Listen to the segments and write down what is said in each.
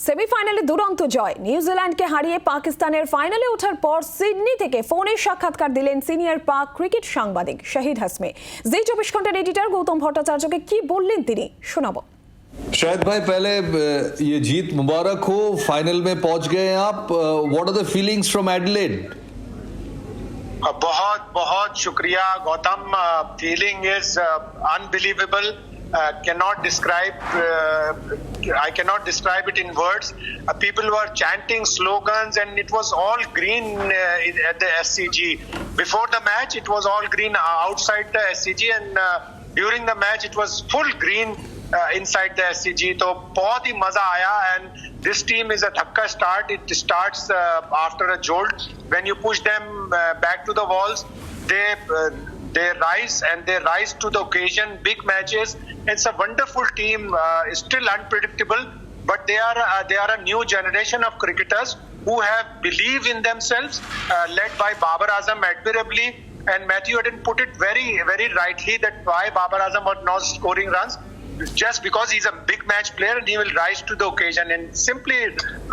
সেমিফাইনালে দুরন্ত জয় নিউজিল্যান্ডকে হারিয়ে পাকিস্তানের ফাইনালে ওঠার পর সিডনি থেকে ফোনে সাক্ষাৎকার দিলেন সিনিয়র পাক ক্রিকেট সাংবাদিক শাহিদ হাসমি। জি 24 ঘন্টার এডিটর গৌতম ভট্টাচার্যকে কি বললেন তিনি শোনাবো। शाहिद भाई, पहले ये जीत मुबारक हो, फाइनल में पहुंच गए आप। What are the feelings from Adelaide? बहुत बहुत शुक्रिया Gautam. Feeling is unbelievable. Cannot describe. I cannot describe it in words. People were chanting slogans, and it was all green at the SCG. Before the match, it was all green outside the SCG, and during the match, it was full green inside the SCG. So, बहुत ही मजा आया. And this team is a thakka start. It starts after a jolt. When you push them back to the walls, they rise, and they rise to the occasion. Big matches. It's a wonderful team. Still unpredictable, but they are a new generation of cricketers who have believed in themselves, led by Babar Azam admirably. And Matthew Eden put it very, very rightly that why Babar Azam was not scoring runs, just because he's a big match player and he will rise to the occasion, and simply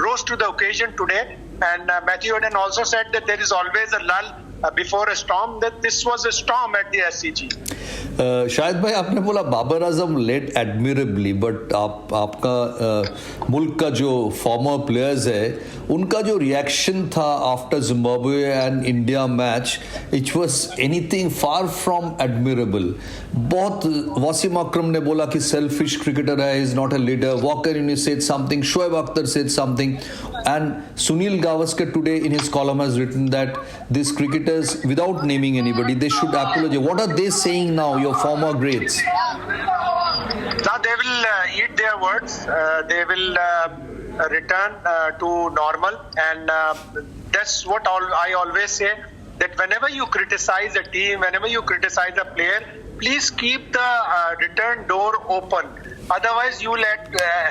rose to the occasion today. And Matthew Eden also said that there is always a lull before a storm, that this was a storm at the SCG. Shahid भाई, आपने बोला Babar Azam lead एडमिरेबली, but आपका मुल्क का जो farmer players है उनका जो रिएक्शन था after Zimbabwe and India match, it was anything far from admirable. बहुत वसीम अकरम ने बोला कि सेल्फिश क्रिकेटर है, is not a leader. Waqar Younis said something, Shoaib Akhtar said something, and Sunil Gavaskar today in his column has written that these cricketers, without naming anybody, they should apologize. What are they saying now, your former greats? Now they will eat their words. They will return to normal, and that's what I always say, that whenever you criticize a team, whenever you criticize a player, please keep the return door open. Otherwise, you will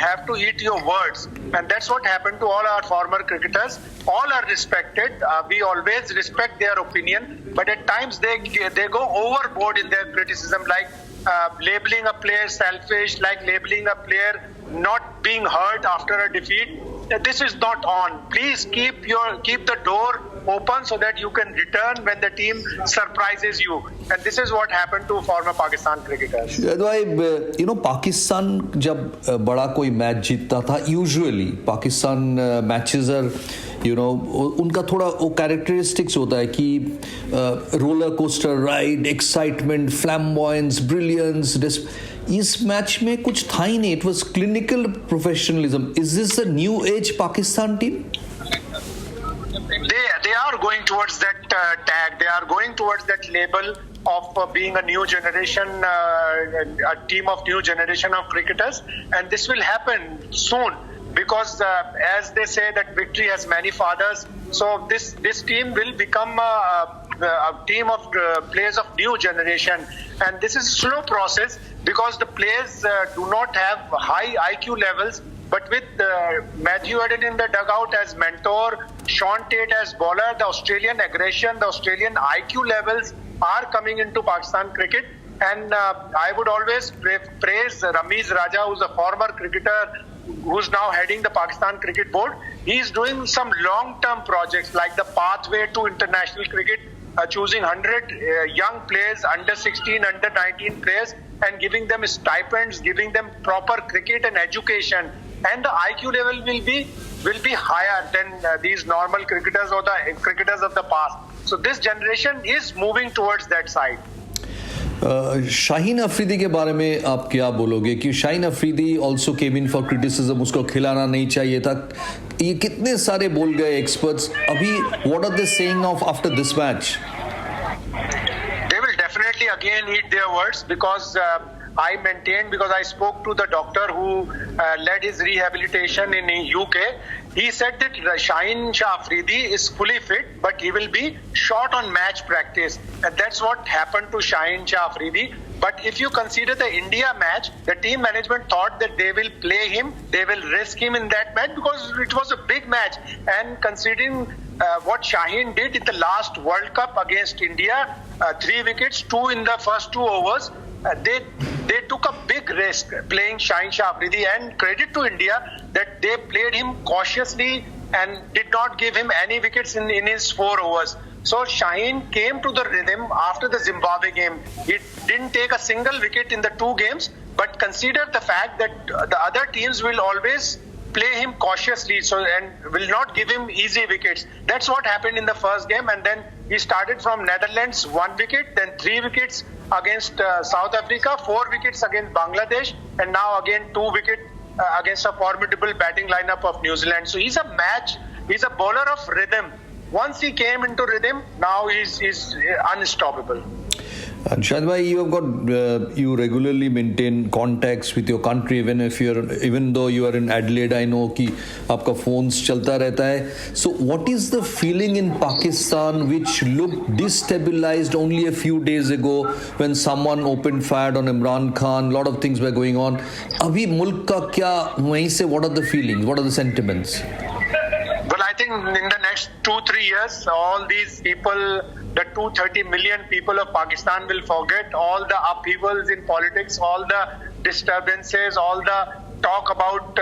have to eat your words. And that's what happened to all our former cricketers. All are respected. We always respect their opinion. But at times, they go overboard in their criticism, like labeling a player selfish, like labeling a player not being hurt after a defeat. This is not on. Please keep the door open so that you can return when the team surprises you. And this is what happened to former Pakistan cricketers. Pakistan जब बड़ा कोई match जीतता था, usually Pakistan matches are उनका थोड़ा वो characteristics होता है कि roller coaster ride, excitement, flamboyance, brilliance. इस मैच में कुछ था ही नहीं। It was clinical professionalism. Is this a new age Pakistan team? They are going towards that tag. They are going towards that label of being a new generation, a team of new generation of cricketers, and this will happen soon, because as they say that victory has many fathers. So this team will become a team of players of new generation, and this is a slow process because the players do not have high IQ levels. But with Matthew Eden in the dugout as mentor, Sean Tate as bowler, the Australian aggression, the Australian IQ levels are coming into Pakistan cricket. And I would always praise Ramiz Raja, who's a former cricketer, who's now heading the Pakistan Cricket Board. He's doing some long-term projects like the pathway to international cricket, choosing 100 young players, under 16, under 19 players, and giving them stipends, giving them proper cricket and education. And the IQ level will be higher than these normal cricketers or the cricketers of the past. So this generation is moving towards that side. Shaheen Afridi के बारे में आप क्या बोलोगे कि Shaheen Afridi also came in for criticism, उसको खिलाना नहीं चाहिए था, ये कितने सारे बोल गए एक्सपर्ट्स। अभी what are they saying of after this match? They will definitely again eat their words, because I maintained, because I spoke to the doctor who led his rehabilitation in UK. He said that Shaheen Shah Afridi is fully fit, but he will be short on match practice. And that's what happened to Shaheen Shah Afridi. But if you consider the India match, the team management thought that they will play him, they will risk him in that match, because it was a big match. And considering what Shaheen did in the last World Cup against India, 3 wickets, 2 in the first 2 overs, they took a big risk playing Shaheen Shah Afridi, and credit to India that they played him cautiously and did not give him any wickets in his 4 overs. So Shaheen came to the rhythm after the Zimbabwe game. He didn't take a single wicket in the 2 games, but consider the fact that the other teams will always play him cautiously and will not give him easy wickets. That's what happened in the first game, and then he started from Netherlands, 1 wicket, then 3 wickets against South Africa, 4 wickets against Bangladesh, and now again 2 wickets against a formidable batting lineup of New Zealand. So he's a bowler of rhythm. Once he came into rhythm, now he's unstoppable. And Shahid bhai, you have got you regularly maintain contacts with your country, even though you are in Adelaide. I know कि आपका phones चलता रहता है. So what is the feeling in Pakistan, which looked destabilized only a few days ago when someone opened fire on Imran Khan? A lot of things were going on. अभी मुल्क का क्या वहीं से? What are the feelings? What are the sentiments? Well, I think in the next 2-3 years, all these people, the 230 million people of Pakistan, will forget all the upheavals in politics, all the disturbances, all the talk about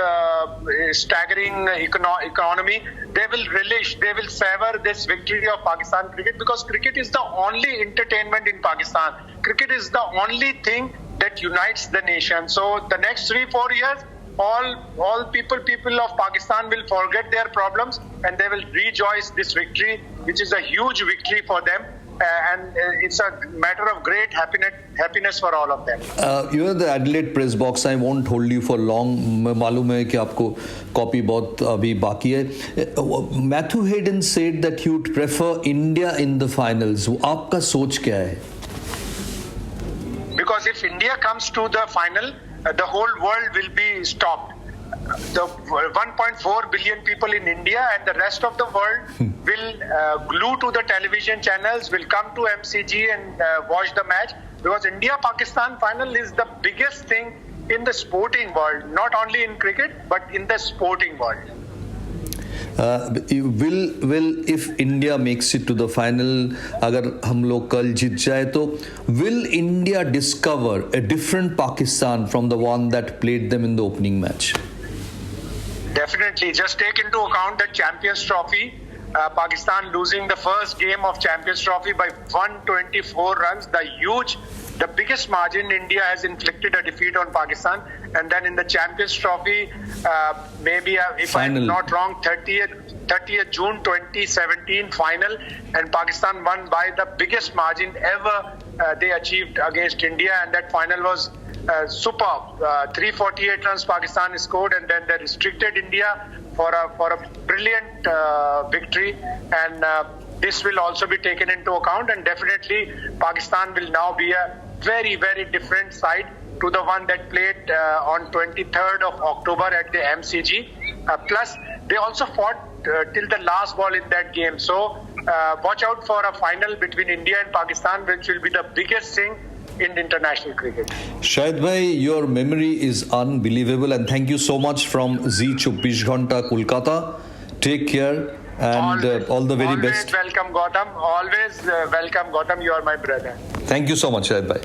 staggering economy. They will relish, they will savor this victory of Pakistan cricket, because cricket is the only entertainment in Pakistan. Cricket is the only thing that unites the nation. So the next 3-4 years, all people of Pakistan will forget their problems and they will rejoice this victory, which is a huge victory for them, and it's a matter of great happiness for all of them. You know, the Adelaide press box, I won't hold you for long. मालूम है कि आपको copy बहुत अभी बाकी है. Matthew Hayden said that he would prefer India in the finals. आपका सोच क्या है? Because if India comes to the final, the whole world will be stopped. The 1.4 billion people in India and the rest of the world will glue to the television channels, will come to MCG and watch the match, because India-Pakistan final is the biggest thing in the sporting world, not only in cricket but in the sporting world. If India makes it to the final, अगर हम लोग कल जीत जाए तो will India discover a different Pakistan from the one that played them in the opening match? Definitely. Just take into account the Champions Trophy. Pakistan losing the first game of Champions Trophy by 124 runs. The biggest margin India has inflicted a defeat on Pakistan. And then in the Champions Trophy, maybe if I'm not wrong, 30th June 2017 final, and Pakistan won by the biggest margin ever they achieved against India, and that final was superb. 348 runs Pakistan scored, and then they restricted India for a brilliant victory, and this will also be taken into account, and definitely Pakistan will now be a very, very different side to the one that played on 23rd of October at the MCG. Plus, they also fought till the last ball in that game. So, watch out for a final between India and Pakistan, which will be the biggest thing in international cricket. Shahid bhai, your memory is unbelievable, and thank you so much from Z24 Ghanta, Kolkata. Take care and all the very best. Always welcome, Gautam. Always welcome, Gautam. You are my brother. Thank you so much, Shahid bhai.